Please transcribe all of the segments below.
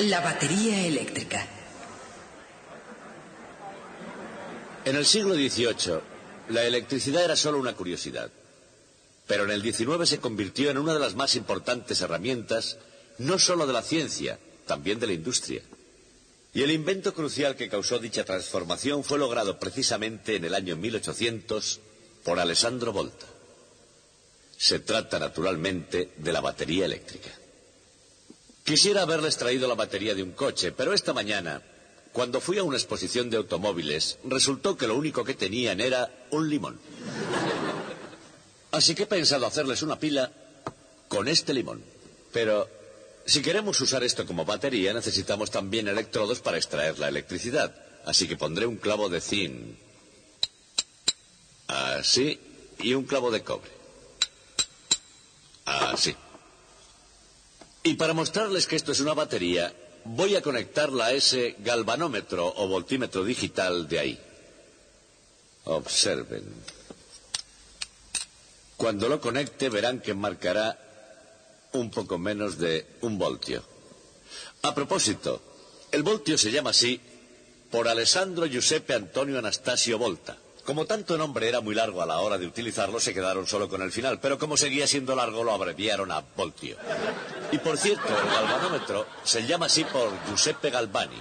La batería eléctrica. En el siglo XVIII, la electricidad era solo una curiosidad. Pero en el XIX se convirtió en una de las más importantes herramientas, no solo de la ciencia, también de la industria. Y el invento crucial que causó dicha transformación fue logrado precisamente en el año 1800 por Alessandro Volta. Se trata, naturalmente, de la batería eléctrica. Quisiera haberles traído la batería de un coche, pero esta mañana, cuando fui a una exposición de automóviles, resultó que lo único que tenían era un limón. Así que he pensado hacerles una pila con este limón. Pero si queremos usar esto como batería, necesitamos también electrodos para extraer la electricidad. Así que pondré un clavo de zinc. Así. Y un clavo de cobre. Así. Y para mostrarles que esto es una batería, voy a conectarla a ese galvanómetro o voltímetro digital de ahí. Observen. Cuando lo conecte verán que marcará un poco menos de 1 voltio. A propósito, el voltio se llama así por Alessandro Giuseppe Antonio Anastasio Volta. Como tanto nombre era muy largo a la hora de utilizarlo, se quedaron solo con el final, pero como seguía siendo largo lo abreviaron a voltio. Y por cierto, el galvanómetro se llama así por Giuseppe Galvani.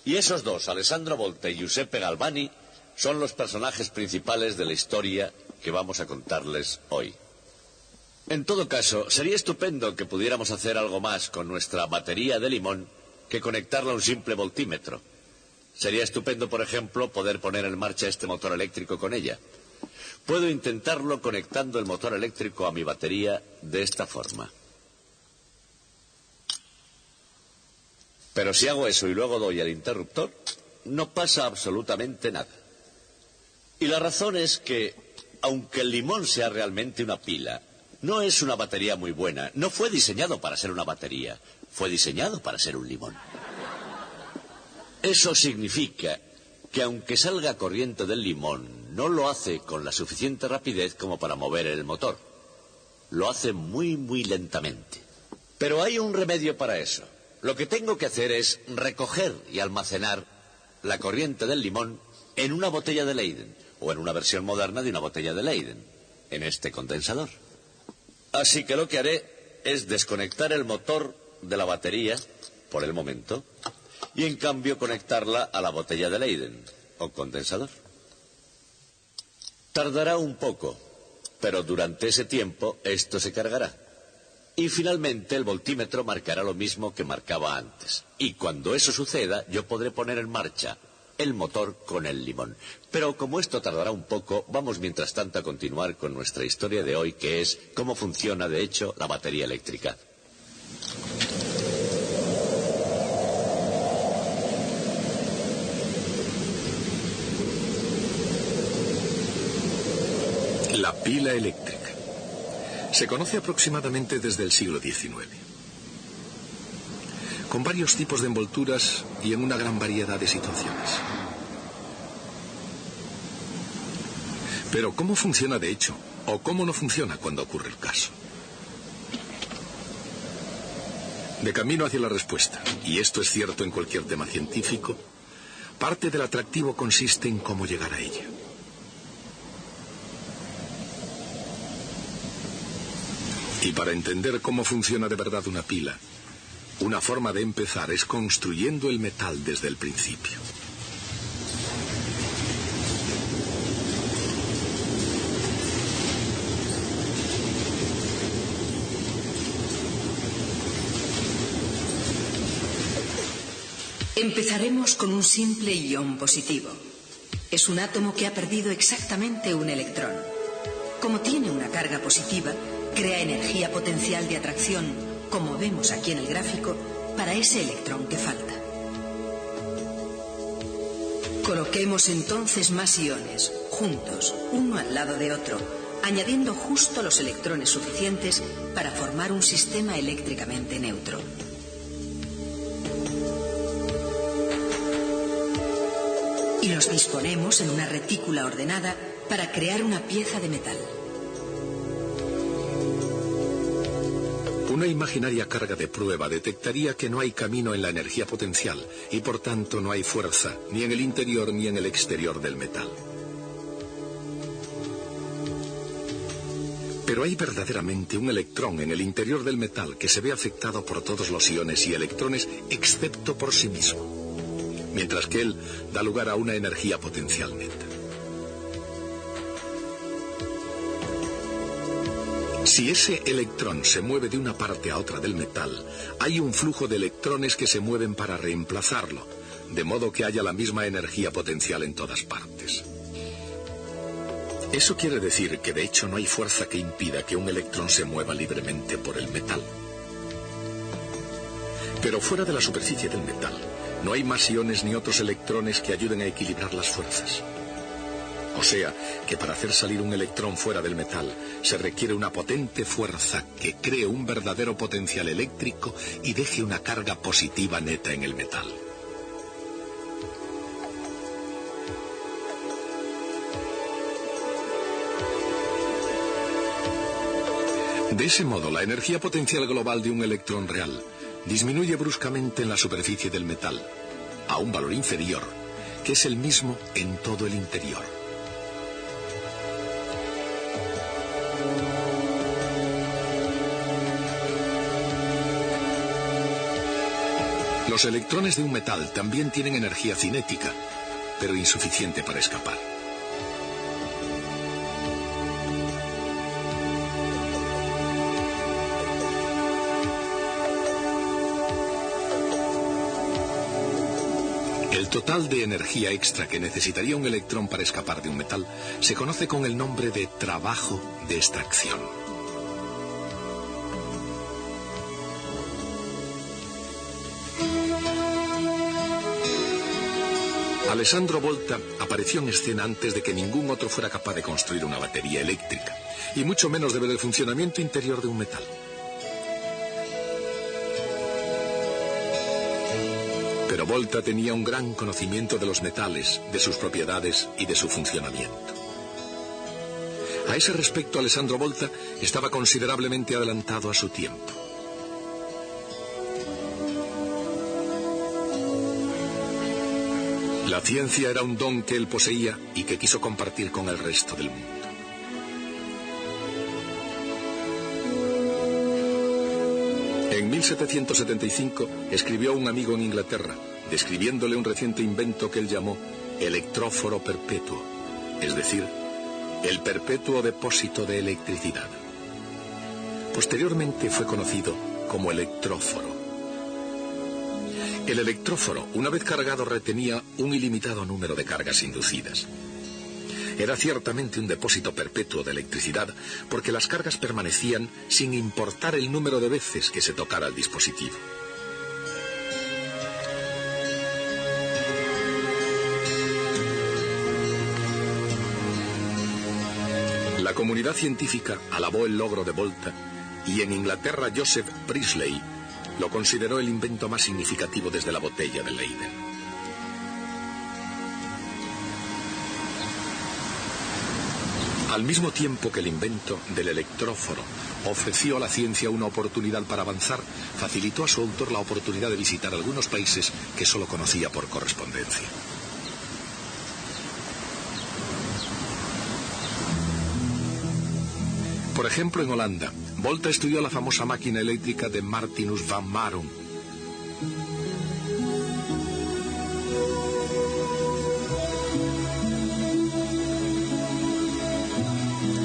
Y esos dos, Alessandro Volta y Giuseppe Galvani, son los personajes principales de la historia que vamos a contarles hoy. En todo caso, sería estupendo que pudiéramos hacer algo más con nuestra batería de limón que conectarla a un simple voltímetro. Sería estupendo, por ejemplo, poder poner en marcha este motor eléctrico con ella. Puedo intentarlo conectando el motor eléctrico a mi batería de esta forma. Pero si hago eso y luego doy al interruptor, no pasa absolutamente nada. Y la razón es que, aunque el limón sea realmente una pila, no es una batería muy buena. No fue diseñado para ser una batería, fue diseñado para ser un limón. Eso significa que aunque salga corriente del limón, no lo hace con la suficiente rapidez como para mover el motor. Lo hace muy, muy lentamente. Pero hay un remedio para eso. Lo que tengo que hacer es recoger y almacenar la corriente del limón en una botella de Leyden, o en una versión moderna de una botella de Leyden, en este condensador. Así que lo que haré es desconectar el motor de la batería, por el momento, y en cambio conectarla a la botella de Leyden, o condensador. Tardará un poco, pero durante ese tiempo esto se cargará. Y finalmente el voltímetro marcará lo mismo que marcaba antes. Y cuando eso suceda, yo podré poner en marcha el motor con el limón. Pero como esto tardará un poco, vamos mientras tanto a continuar con nuestra historia de hoy, que es cómo funciona, de hecho, la batería eléctrica. La pila eléctrica. Se conoce aproximadamente desde el siglo XIX. Con varios tipos de envolturas y en una gran variedad de situaciones. Pero ¿cómo funciona de hecho? ¿O cómo no funciona cuando ocurre el caso? De camino hacia la respuesta, y esto es cierto en cualquier tema científico, parte del atractivo consiste en cómo llegar a ella. Y para entender cómo funciona de verdad una pila, una forma de empezar es construyendo el metal desde el principio. Empezaremos con un simple ion positivo. Es un átomo que ha perdido exactamente un electrón. Como tiene una carga positiva, crea energía potencial de atracción, como vemos aquí en el gráfico, para ese electrón que falta. Coloquemos entonces más iones, juntos, uno al lado de otro, añadiendo justo los electrones suficientes para formar un sistema eléctricamente neutro. Y los disponemos en una retícula ordenada para crear una pieza de metal. Una imaginaria carga de prueba detectaría que no hay camino en la energía potencial y por tanto no hay fuerza ni en el interior ni en el exterior del metal. Pero hay verdaderamente un electrón en el interior del metal que se ve afectado por todos los iones y electrones excepto por sí mismo, mientras que él da lugar a una energía potencial neta. Si ese electrón se mueve de una parte a otra del metal, hay un flujo de electrones que se mueven para reemplazarlo, de modo que haya la misma energía potencial en todas partes. Eso quiere decir que de hecho no hay fuerza que impida que un electrón se mueva libremente por el metal. Pero fuera de la superficie del metal, no hay más iones ni otros electrones que ayuden a equilibrar las fuerzas. O sea, que para hacer salir un electrón fuera del metal, se requiere una potente fuerza que cree un verdadero potencial eléctrico y deje una carga positiva neta en el metal. De ese modo, la energía potencial global de un electrón real disminuye bruscamente en la superficie del metal, a un valor inferior, que es el mismo en todo el interior. Los electrones de un metal también tienen energía cinética, pero insuficiente para escapar. El total de energía extra que necesitaría un electrón para escapar de un metal se conoce con el nombre de trabajo de extracción. Alessandro Volta apareció en escena antes de que ningún otro fuera capaz de construir una batería eléctrica, y mucho menos de ver el funcionamiento interior de un metal. Pero Volta tenía un gran conocimiento de los metales, de sus propiedades y de su funcionamiento. A ese respecto, Alessandro Volta estaba considerablemente adelantado a su tiempo. La ciencia era un don que él poseía y que quiso compartir con el resto del mundo. En 1775 escribió a un amigo en Inglaterra, describiéndole un reciente invento que él llamó electróforo perpetuo, es decir, el perpetuo depósito de electricidad. Posteriormente fue conocido como electróforo. El electróforo, una vez cargado, retenía un ilimitado número de cargas inducidas. Era ciertamente un depósito perpetuo de electricidad, porque las cargas permanecían sin importar el número de veces que se tocara el dispositivo. La comunidad científica alabó el logro de Volta y en Inglaterra Joseph Priestley lo consideró el invento más significativo desde la botella de Leyden. Al mismo tiempo que el invento del electróforo ofreció a la ciencia una oportunidad para avanzar, facilitó a su autor la oportunidad de visitar algunos países que solo conocía por correspondencia. Por ejemplo, en Holanda, Volta estudió la famosa máquina eléctrica de Martinus van Marum.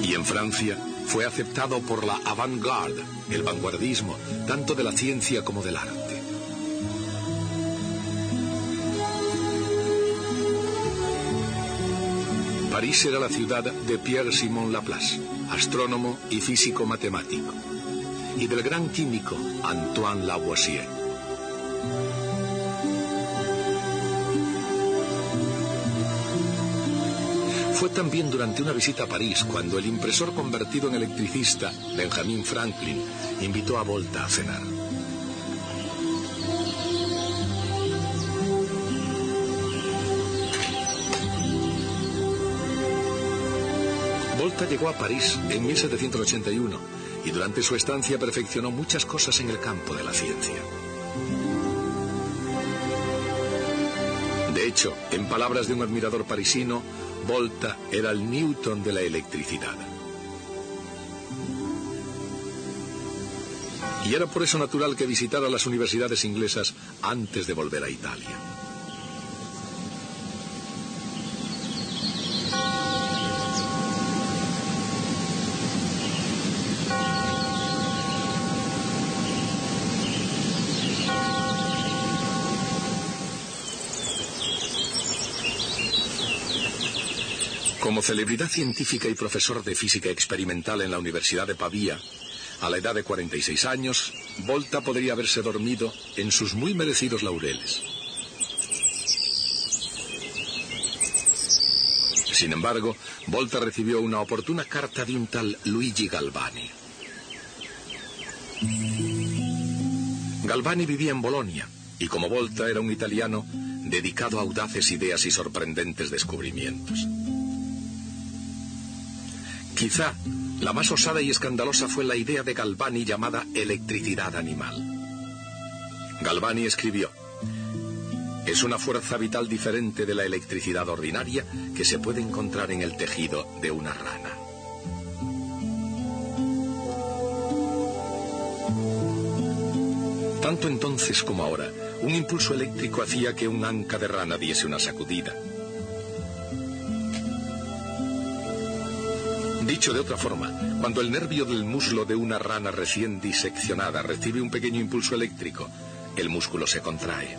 Y en Francia fue aceptado por la avant-garde, el vanguardismo, tanto de la ciencia como del arte. París era la ciudad de Pierre-Simon Laplace, astrónomo y físico matemático, y del gran químico Antoine Lavoisier. Fue también durante una visita a París cuando el impresor convertido en electricista, Benjamin Franklin, invitó a Volta a cenar. Volta llegó a París en 1781 y durante su estancia perfeccionó muchas cosas en el campo de la ciencia. De hecho, en palabras de un admirador parisino, Volta era el Newton de la electricidad. Y era por eso natural que visitara las universidades inglesas antes de volver a Italia. Como celebridad científica y profesor de física experimental en la Universidad de Pavía, a la edad de 46 años, Volta podría haberse dormido en sus muy merecidos laureles. Sin embargo, Volta recibió una oportuna carta de un tal Luigi Galvani. Galvani vivía en Bolonia y, como Volta, era un italiano dedicado a audaces ideas y sorprendentes descubrimientos. Quizá la más osada y escandalosa fue la idea de Galvani llamada electricidad animal. Galvani escribió: es una fuerza vital diferente de la electricidad ordinaria que se puede encontrar en el tejido de una rana. Tanto entonces como ahora, un impulso eléctrico hacía que un anca de rana diese una sacudida. Dicho de otra forma, cuando el nervio del muslo de una rana recién diseccionada recibe un pequeño impulso eléctrico, el músculo se contrae.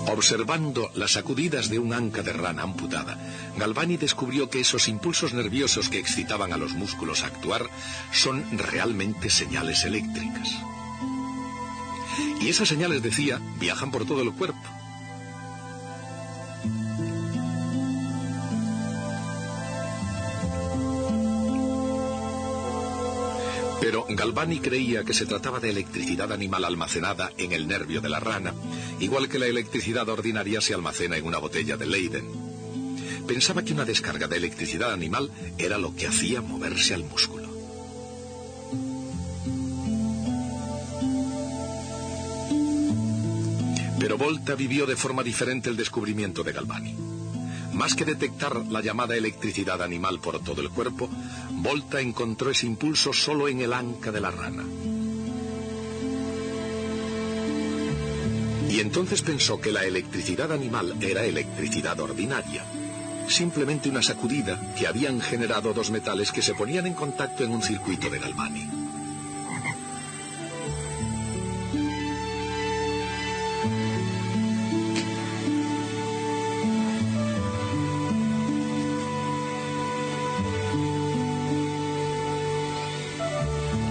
Observando las sacudidas de un anca de rana amputada, Galvani descubrió que esos impulsos nerviosos que excitaban a los músculos a actuar son realmente señales eléctricas. Y esas señales, decía, viajan por todo el cuerpo. Pero Galvani creía que se trataba de electricidad animal almacenada en el nervio de la rana, igual que la electricidad ordinaria se almacena en una botella de Leyden. Pensaba que una descarga de electricidad animal era lo que hacía moverse al músculo. Pero Volta vivió de forma diferente el descubrimiento de Galvani. Más que detectar la llamada electricidad animal por todo el cuerpo, Volta encontró ese impulso solo en el anca de la rana. Y entonces pensó que la electricidad animal era electricidad ordinaria, simplemente una sacudida que habían generado dos metales que se ponían en contacto en un circuito de Galvani.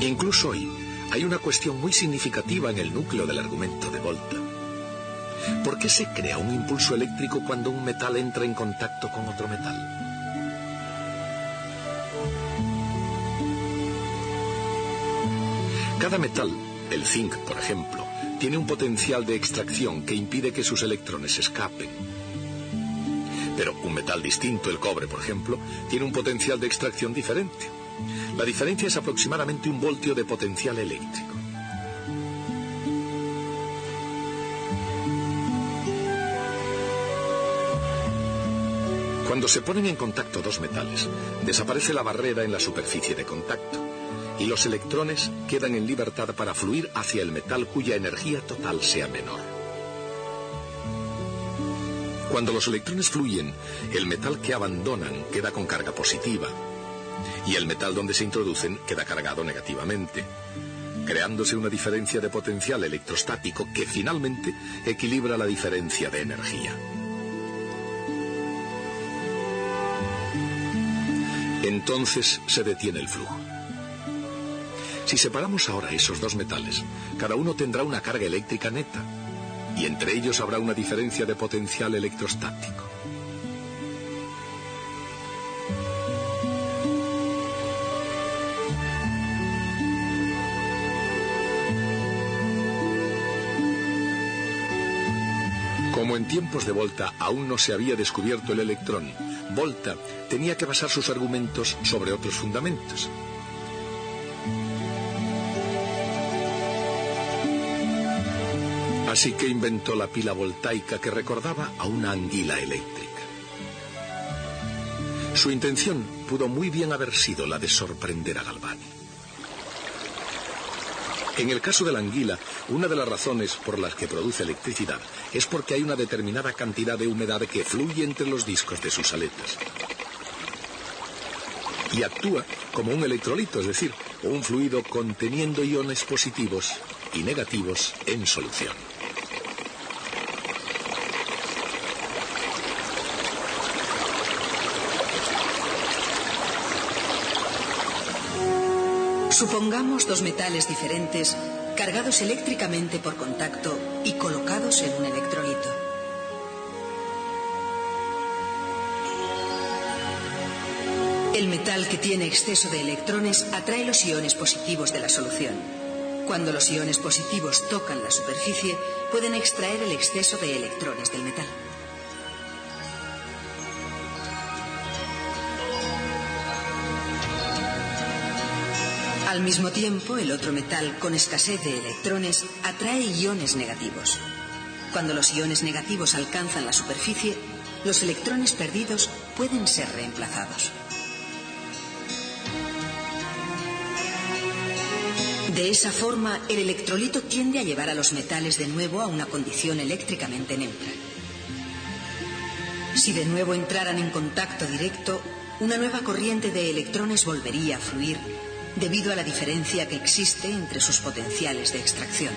Incluso hoy hay una cuestión muy significativa en el núcleo del argumento de Volta. ¿Por qué se crea un impulso eléctrico cuando un metal entra en contacto con otro metal? Cada metal, el zinc por ejemplo, tiene un potencial de extracción que impide que sus electrones escapen. Pero un metal distinto, el cobre por ejemplo, tiene un potencial de extracción diferente. La diferencia es aproximadamente 1 voltio de potencial eléctrico. Cuando se ponen en contacto dos metales, desaparece la barrera en la superficie de contacto y los electrones quedan en libertad para fluir hacia el metal cuya energía total sea menor. Cuando los electrones fluyen, el metal que abandonan queda con carga positiva y el metal donde se introducen queda cargado negativamente, creándose una diferencia de potencial electrostático que finalmente equilibra la diferencia de energía. Entonces se detiene el flujo. Si separamos ahora esos dos metales, cada uno tendrá una carga eléctrica neta, y entre ellos habrá una diferencia de potencial electrostático. Como en tiempos de Volta aún no se había descubierto el electrón, Volta tenía que basar sus argumentos sobre otros fundamentos. Así que inventó la pila voltaica que recordaba a una anguila eléctrica. Su intención pudo muy bien haber sido la de sorprender a Galvani. En el caso de la anguila, una de las razones por las que produce electricidad es porque hay una determinada cantidad de humedad que fluye entre los discos de sus aletas. Y actúa como un electrolito, es decir, un fluido conteniendo iones positivos y negativos en solución. Supongamos dos metales diferentes cargados eléctricamente por contacto y colocados en un electrolito. El metal que tiene exceso de electrones atrae los iones positivos de la solución. Cuando los iones positivos tocan la superficie, pueden extraer el exceso de electrones del metal. Al mismo tiempo, el otro metal con escasez de electrones atrae iones negativos. Cuando los iones negativos alcanzan la superficie, los electrones perdidos pueden ser reemplazados. De esa forma, el electrolito tiende a llevar a los metales de nuevo a una condición eléctricamente neutra. Si de nuevo entraran en contacto directo, una nueva corriente de electrones volvería a fluir, debido a la diferencia que existe entre sus potenciales de extracción.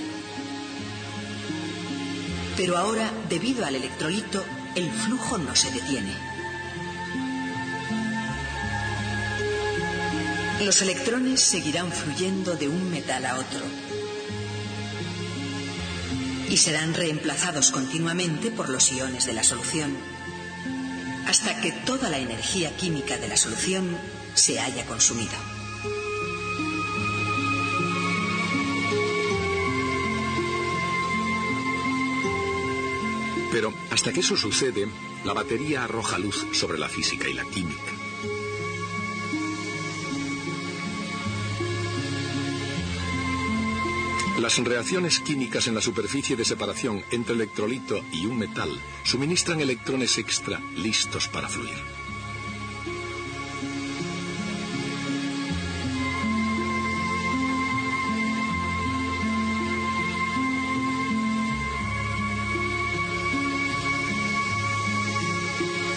Pero ahora, debido al electrolito, el flujo no se detiene. Los electrones seguirán fluyendo de un metal a otro y serán reemplazados continuamente por los iones de la solución, hasta que toda la energía química de la solución se haya consumido. Pero hasta que eso sucede, la batería arroja luz sobre la física y la química. Las reacciones químicas en la superficie de separación entre electrolito y un metal suministran electrones extra listos para fluir.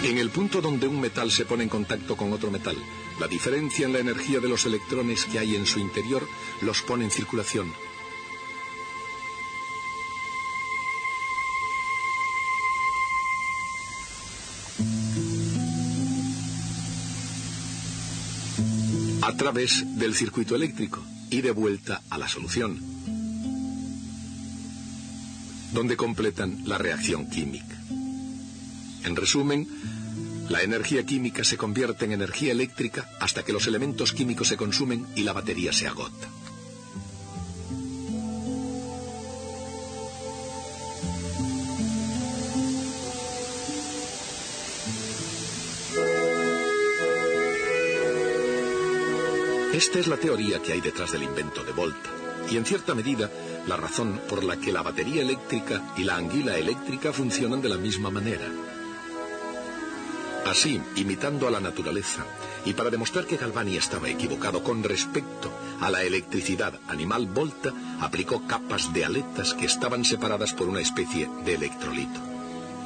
En el punto donde un metal se pone en contacto con otro metal, la diferencia en la energía de los electrones que hay en su interior los pone en circulación. A través del circuito eléctrico y de vuelta a la solución, donde completan la reacción química. En resumen, la energía química se convierte en energía eléctrica hasta que los elementos químicos se consumen y la batería se agota. Esta es la teoría que hay detrás del invento de Volta, y en cierta medida la razón por la que la batería eléctrica y la anguila eléctrica funcionan de la misma manera. Así, imitando a la naturaleza, y para demostrar que Galvani estaba equivocado con respecto a la electricidad animal, Volta aplicó capas de aletas que estaban separadas por una especie de electrolito.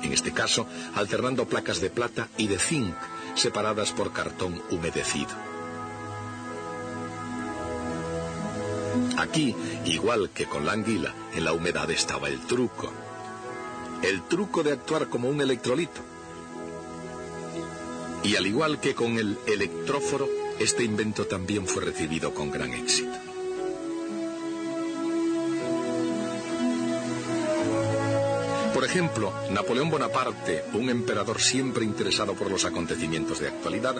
En este caso, alternando placas de plata y de zinc separadas por cartón humedecido. Aquí, igual que con la anguila, en la humedad estaba el truco. El truco de actuar como un electrolito. Y al igual que con el electróforo, este invento también fue recibido con gran éxito. Por ejemplo, Napoleón Bonaparte, un emperador siempre interesado por los acontecimientos de actualidad,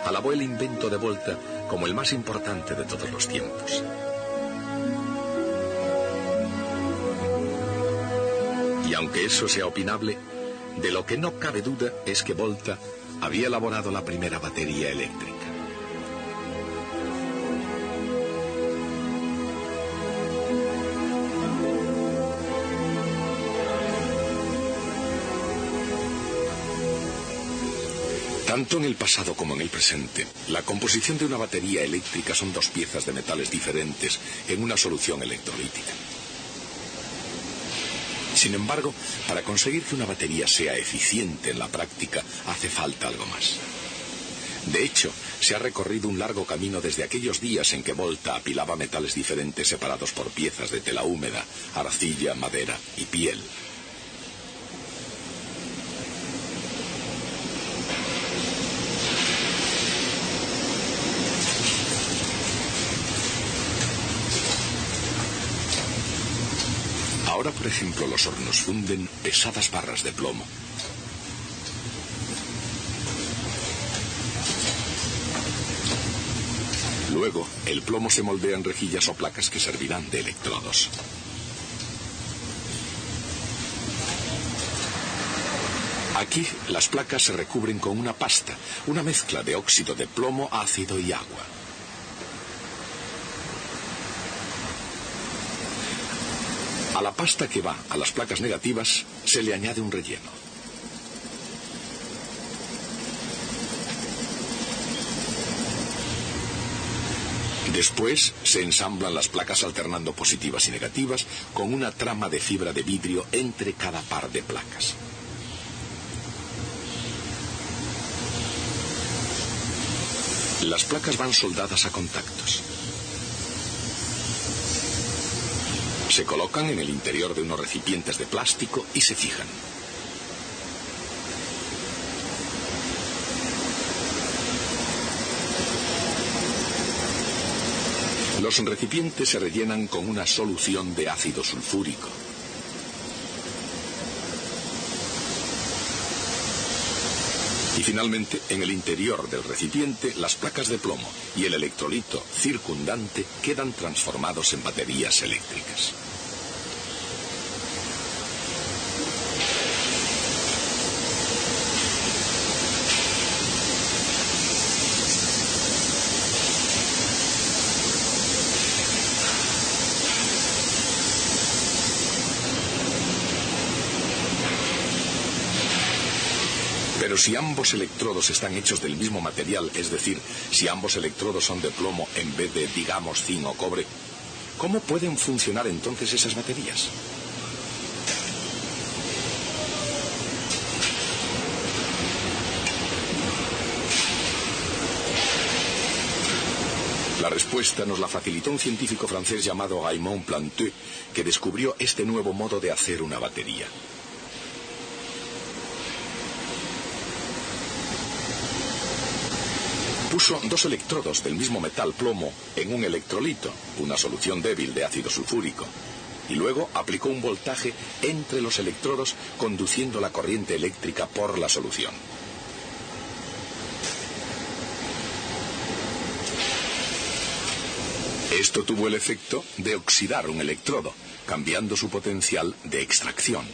alabó el invento de Volta como el más importante de todos los tiempos. Y aunque eso sea opinable, de lo que no cabe duda es que Volta había elaborado la primera batería eléctrica. Tanto en el pasado como en el presente, la composición de una batería eléctrica son dos piezas de metales diferentes en una solución electrolítica. Sin embargo, para conseguir que una batería sea eficiente en la práctica, hace falta algo más. De hecho, se ha recorrido un largo camino desde aquellos días en que Volta apilaba metales diferentes separados por piezas de tela húmeda, arcilla, madera y piel. Ahora, por ejemplo, los hornos funden pesadas barras de plomo. Luego, el plomo se moldea en rejillas o placas que servirán de electrodos. Aquí, las placas se recubren con una pasta, una mezcla de óxido de plomo, ácido y agua. A la pasta que va a las placas negativas se le añade un relleno. Después se ensamblan las placas alternando positivas y negativas con una trama de fibra de vidrio entre cada par de placas. Las placas van soldadas a contactos. Se colocan en el interior de unos recipientes de plástico y se fijan. Los recipientes se rellenan con una solución de ácido sulfúrico. Y finalmente, en el interior del recipiente, las placas de plomo y el electrolito circundante quedan transformados en baterías eléctricas. Pero si ambos electrodos están hechos del mismo material, es decir, si ambos electrodos son de plomo en vez de, digamos, zinc o cobre, ¿cómo pueden funcionar entonces esas baterías? La respuesta nos la facilitó un científico francés llamado Raymond Planté, que descubrió este nuevo modo de hacer una batería. Puso dos electrodos del mismo metal plomo en un electrolito, una solución débil de ácido sulfúrico, y luego aplicó un voltaje entre los electrodos conduciendo la corriente eléctrica por la solución. Esto tuvo el efecto de oxidar un electrodo, cambiando su potencial de extracción.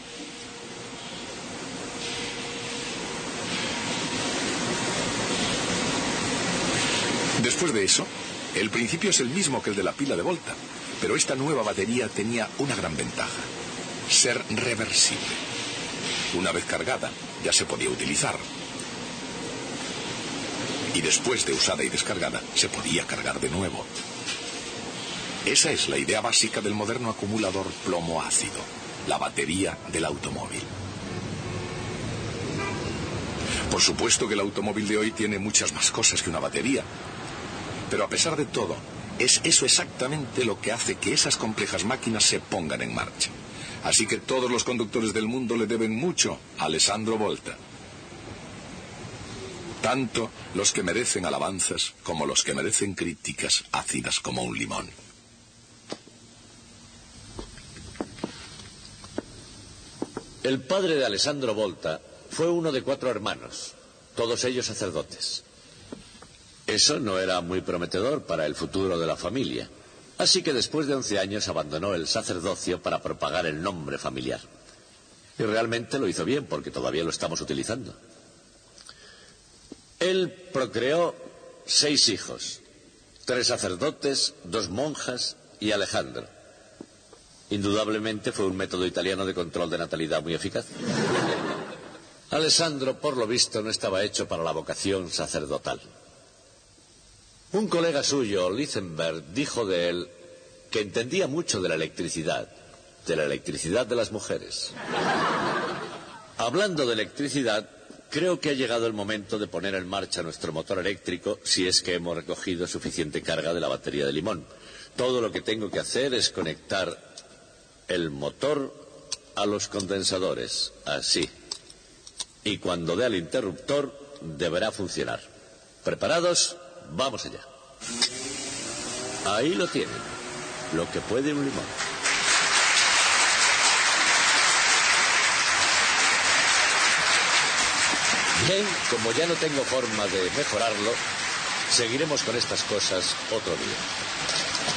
Después de eso, el principio es el mismo que el de la pila de Volta, pero esta nueva batería tenía una gran ventaja: ser reversible. Una vez cargada, ya se podía utilizar. Y después de usada y descargada, se podía cargar de nuevo. Esa es la idea básica del moderno acumulador plomo-ácido, la batería del automóvil. Por supuesto que el automóvil de hoy tiene muchas más cosas que una batería. Pero a pesar de todo, es eso exactamente lo que hace que esas complejas máquinas se pongan en marcha. Así que todos los conductores del mundo le deben mucho a Alessandro Volta. Tanto los que merecen alabanzas como los que merecen críticas ácidas como un limón. El padre de Alessandro Volta fue uno de 4 hermanos, todos ellos sacerdotes. Eso no era muy prometedor para el futuro de la familia, así que después de 11 años abandonó el sacerdocio para propagar el nombre familiar. Y realmente lo hizo bien, porque todavía lo estamos utilizando. Él procreó 6 hijos, 3 sacerdotes, 2 monjas y Alejandro. Indudablemente fue un método italiano de control de natalidad muy eficaz. Alessandro, por lo visto, no estaba hecho para la vocación sacerdotal. Un colega suyo, Lichtenberg, dijo de él que entendía mucho de la electricidad de las mujeres. Hablando de electricidad, creo que ha llegado el momento de poner en marcha nuestro motor eléctrico, si es que hemos recogido suficiente carga de la batería de limón. Todo lo que tengo que hacer es conectar el motor a los condensadores, así. Y cuando dé al interruptor, deberá funcionar. ¿Preparados? Vamos allá. Ahí lo tienen, lo que puede un limón. Bien, como ya no tengo forma de mejorarlo, seguiremos con estas cosas otro día.